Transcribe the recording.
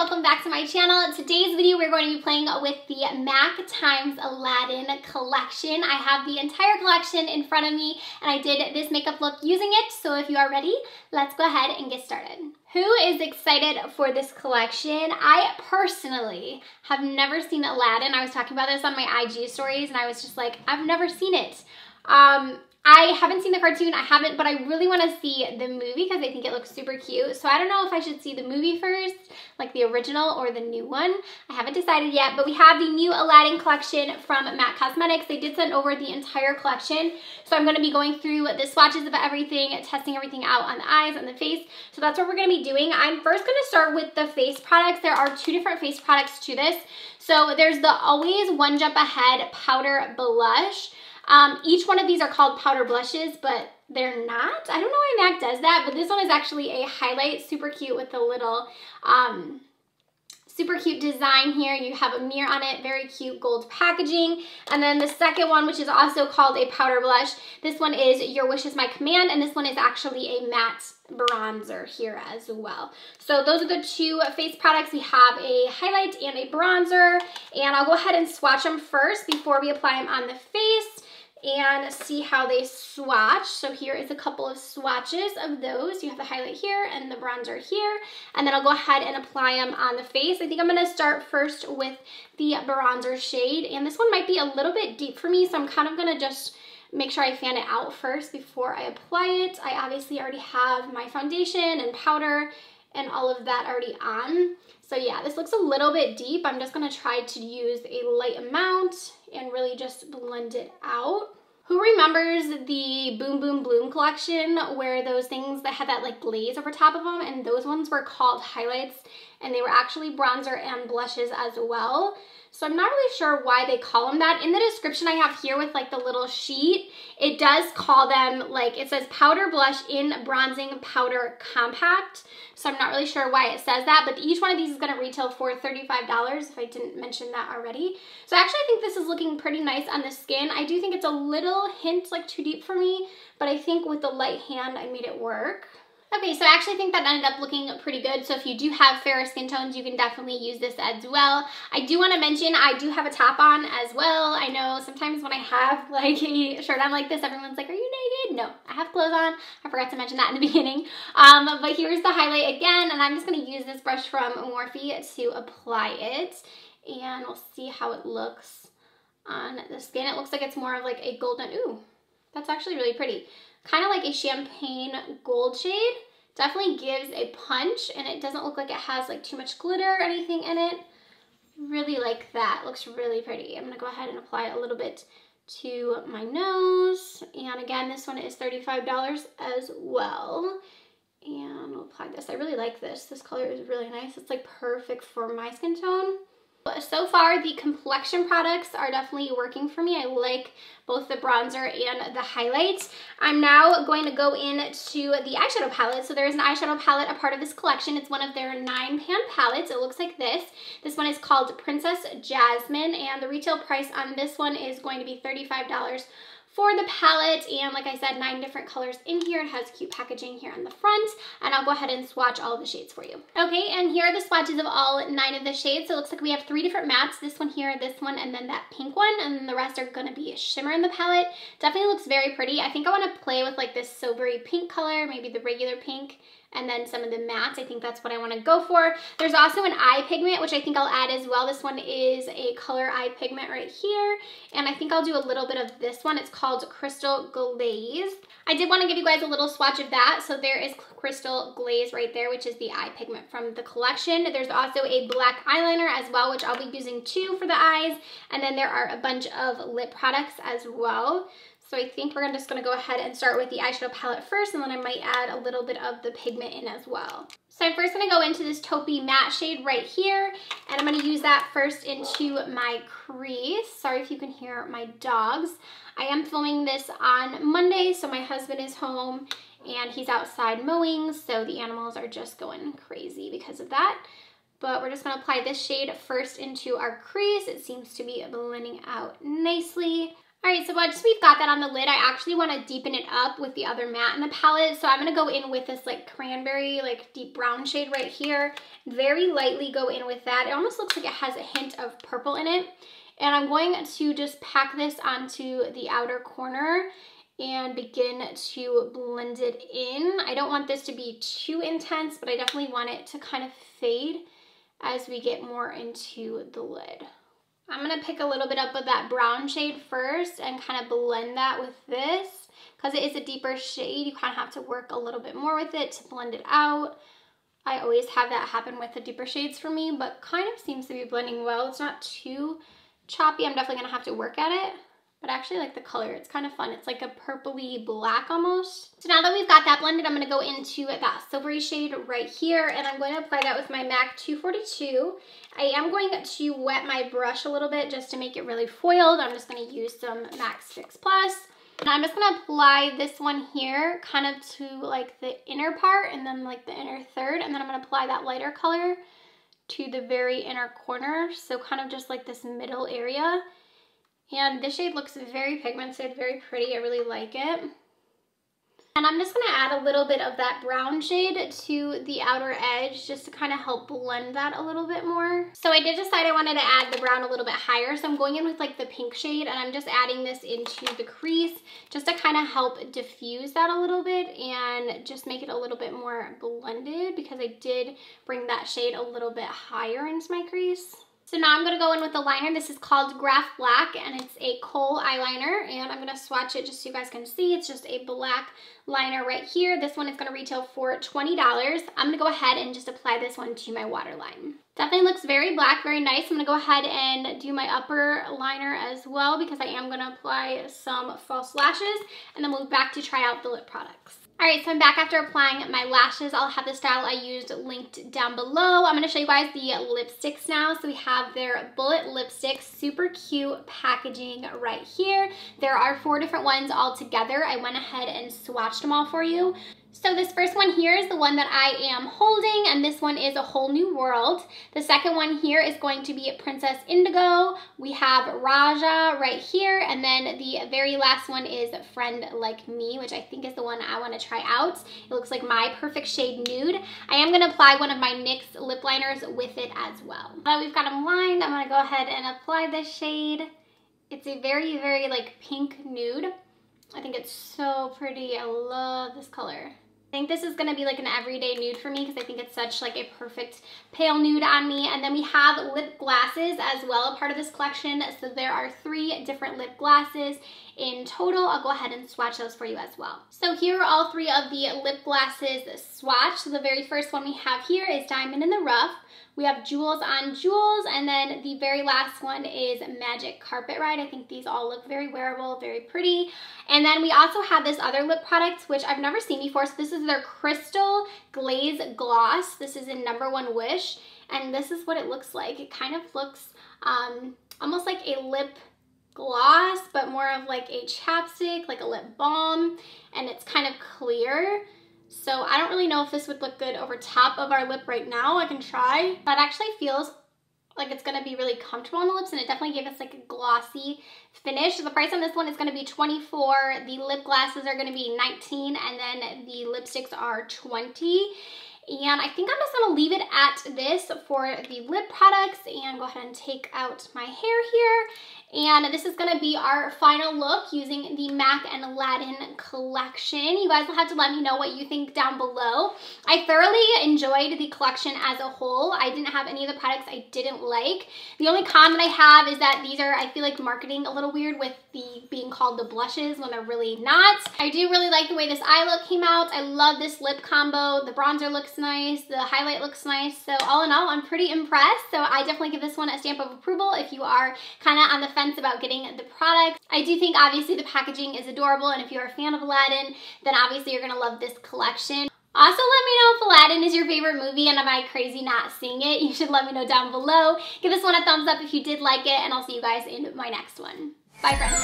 welcome back to my channel. Today's video we're going to be playing with the MAC times Aladdin collection. I have the entire collection in front of me and I did this makeup look using it, so if you are ready, let's go ahead and get started. Who is excited for this collection? I personally have never seen Aladdin. I was talking about this on my IG stories and I was just like, I've never seen it. I haven't seen the cartoon, but I really want to see the movie because I think it looks super cute. So I don't know if I should see the movie first, like the original or the new one. I haven't decided yet, but we have the new Aladdin collection from MAC Cosmetics. They did send over the entire collection. So I'm going to be going through the swatches of everything, testing everything out on the eyes and the face. So that's what we're going to be doing. I'm first going to start with the face products. There are two different face products to this. So there's the Always One Jump Ahead Powder Blush. Each one of these are called powder blushes, but they're not. I don't know why MAC does that, but this one is actually a highlight, super cute with the little, super cute design here. You have a mirror on it, very cute gold packaging. And then the second one, which is also called a powder blush, this one is Your Wish Is My Command, and this one is actually a matte bronzer here as well. So those are the two face products. We have a highlight and a bronzer, and I'll go ahead and swatch them first before we apply them on the face and see how they swatch. So here is a couple of swatches of those. You have the highlight here and the bronzer here, and then I'll go ahead and apply them on the face. I think I'm gonna start first with the bronzer shade, and this one might be a little bit deep for me, so I'm kind of gonna just make sure I fan it out first before I apply it. I obviously already have my foundation and powder and all of that already on. So yeah, this looks a little bit deep. I'm just gonna try to use a light amount and really just blend it out. Who remembers the Boom Boom Bloom collection where those things that had that like glaze over top of them, and those ones were called highlights and they were actually bronzer and blushes as well. So I'm not really sure why they call them that. In the description I have here with like the little sheet, it does call them, like it says powder blush in bronzing powder compact. So I'm not really sure why it says that, but each one of these is gonna retail for $35 if I didn't mention that already. So actually I think this is looking pretty nice on the skin. I do think it's a little hint like too deep for me, but I think with the light hand I made it work. Okay, so I actually think that ended up looking pretty good. So if you do have fairer skin tones, you can definitely use this as well. I do want to mention I do have a top on as well. I know sometimes when I have like a shirt on like this, everyone's like, are you naked? No, I have clothes on. I forgot to mention that in the beginning. But here's the highlight again, and I'm just going to use this brush from Morphe to apply it. And we'll see how it looks on the skin. It looks like it's more of like a golden, ooh, that's actually really pretty. Kind of like a champagne gold shade. Definitely gives a punch, and it doesn't look like it has like too much glitter or anything in it. Really like that. Looks really pretty. I'm gonna go ahead and apply it a little bit to my nose. And again, this one is $35 as well. And we'll apply this. I really like this. This color is really nice. It's like perfect for my skin tone. So far, the complexion products are definitely working for me. I like both the bronzer and the highlights. I'm now going to go into the eyeshadow palette. So there's an eyeshadow palette, a part of this collection. It's one of their 9-pan palettes. It looks like this. This one is called Princess Jasmine, and the retail price on this one is going to be $35 for the palette, and like I said, 9 different colors in here. It has cute packaging here on the front, and I'll go ahead and swatch all of the shades for you. Okay, and here are the swatches of all 9 of the shades. So it looks like we have 3 different mattes, this one here, this one, and then that pink one, and then the rest are gonna be a shimmer in the palette. Definitely looks very pretty. I think I wanna play with like this silvery pink color, maybe the regular pink, and then some of the mattes. I think that's what I want to go for. There's also an eye pigment, which I think I'll add as well. This one is a color eye pigment right here, and I think I'll do a little bit of this one. It's called Crystal Glaze. I did want to give you guys a little swatch of that. So there is Crystal Glaze right there, which is the eye pigment from the collection. There's also a black eyeliner as well, which I'll be using 2 for the eyes, and then there are a bunch of lip products as well. So I think we're just gonna go ahead and start with the eyeshadow palette first, and then I might add a little bit of the pigment in as well. So I'm first gonna go into this taupey matte shade right here, and I'm gonna use that first into my crease. Sorry if you can hear my dogs. I am filming this on Monday, so my husband is home and he's outside mowing, so the animals are just going crazy because of that. But we're just gonna apply this shade first into our crease. It seems to be blending out nicely. Alright, so once we've got that on the lid, I actually want to deepen it up with the other matte in the palette. So I'm going to go in with this like cranberry, like deep brown shade right here. Very lightly go in with that. It almost looks like it has a hint of purple in it. And I'm going to just pack this onto the outer corner and begin to blend it in. I don't want this to be too intense, but I definitely want it to kind of fade as we get more into the lid. I'm gonna pick a little bit up of that brown shade first and kind of blend that with this. Because it is a deeper shade, you kind of have to work a little bit more with it to blend it out. I always have that happen with the deeper shades for me, but kind of seems to be blending well. It's not too choppy. I'm definitely gonna have to work at it. But I actually like the color. It's kind of fun. It's like a purpley black almost. So now that we've got that blended, I'm going to go into that silvery shade right here, and I'm going to apply that with my MAC 242. I am going to wet my brush a little bit just to make it really foiled. I'm just going to use some MAC 6 Plus. And I'm just going to apply this one here kind of to like the inner part and then like the inner third, and then I'm going to apply that lighter color to the very inner corner. So kind of just like this middle area. And this shade looks very pigmented, very pretty. I really like it. And I'm just going to add a little bit of that brown shade to the outer edge just to kind of help blend that a little bit more. So I did decide I wanted to add the brown a little bit higher. So I'm going in with like the pink shade, and I'm just adding this into the crease just to kind of help diffuse that a little bit and just make it a little bit more blended, because I did bring that shade a little bit higher into my crease. So now I'm going to go in with the liner. This is called Graff Black, and it's a kohl eyeliner, and I'm going to swatch it just so you guys can see. It's just a black liner right here. This one is going to retail for $20. I'm going to go ahead and just apply this one to my waterline. Definitely looks very black, very nice. I'm going to go ahead and do my upper liner as well, because I am going to apply some false lashes, and then move back to try out the lip products. Alright, so I'm back after applying my lashes. I'll have the style I used linked down below. I'm going to show you guys the lipsticks now. So we have their bullet lipsticks, super cute packaging right here. There are 4 different ones all together. I went ahead and swatched them all for you. So this first one here is the one that I am holding, and this one is A Whole New World. The second one here is going to be Princess Indigo. We have Raja right here, and then the very last one is Friend Like Me, which I think is the one I want to try out. It looks like my perfect shade nude. I am going to apply one of my NYX lip liners with it as well. Now we've got them lined, I'm going to go ahead and apply this shade. It's a very, very like pink nude. I think it's so pretty. I love this color. I think this is going to be like an everyday nude for me, because I think it's such like a perfect pale nude on me. And then we have lip glasses as well, a part of this collection. So there are 3 different lip glasses in total. I'll go ahead and swatch those for you as well. So here are all 3 of the lip glasses swatched. So the very first one we have here is Diamond in the Rough. We have Jewels on Jewels, and then the very last one is Magic Carpet Ride. I think these all look very wearable, very pretty. And then we also have this other lip product, which I've never seen before. So this is their Crystal Glaze Gloss. This is in Number One Wish, and this is what it looks like. It kind of looks almost like a lip gloss, but more of like a chapstick, like a lip balm, and it's kind of clear. So I don't really know if this would look good over top of our lip right now. I can try. That actually feels like it's going to be really comfortable on the lips, and it definitely gave us like a glossy finish. So the price on this one is going to be $24. The lip glasses are going to be $19, and then the lipsticks are $20. And I think I'm just going to leave it at this for the lip products and go ahead and take out my hair here. And this is going to be our final look using the MAC and Aladdin collection. You guys will have to let me know what you think down below. I thoroughly enjoyed the collection as a whole. I didn't have any of the products I didn't like. The only con that I have is that these are, I feel like, marketing a little weird with the being called the blushes when they're really not. I do really like the way this eye look came out. I love this lip combo. The bronzer looks nice. The highlight looks nice. So all in all, I'm pretty impressed. So I definitely give this one a stamp of approval if you are kind of on the fence about getting the product. I do think obviously the packaging is adorable, and if you're a fan of Aladdin, then obviously you're gonna love this collection. Also, let me know if Aladdin is your favorite movie, and am I crazy not seeing it? You should let me know down below. Give this one a thumbs up if you did like it, and I'll see you guys in my next one. Bye, friends.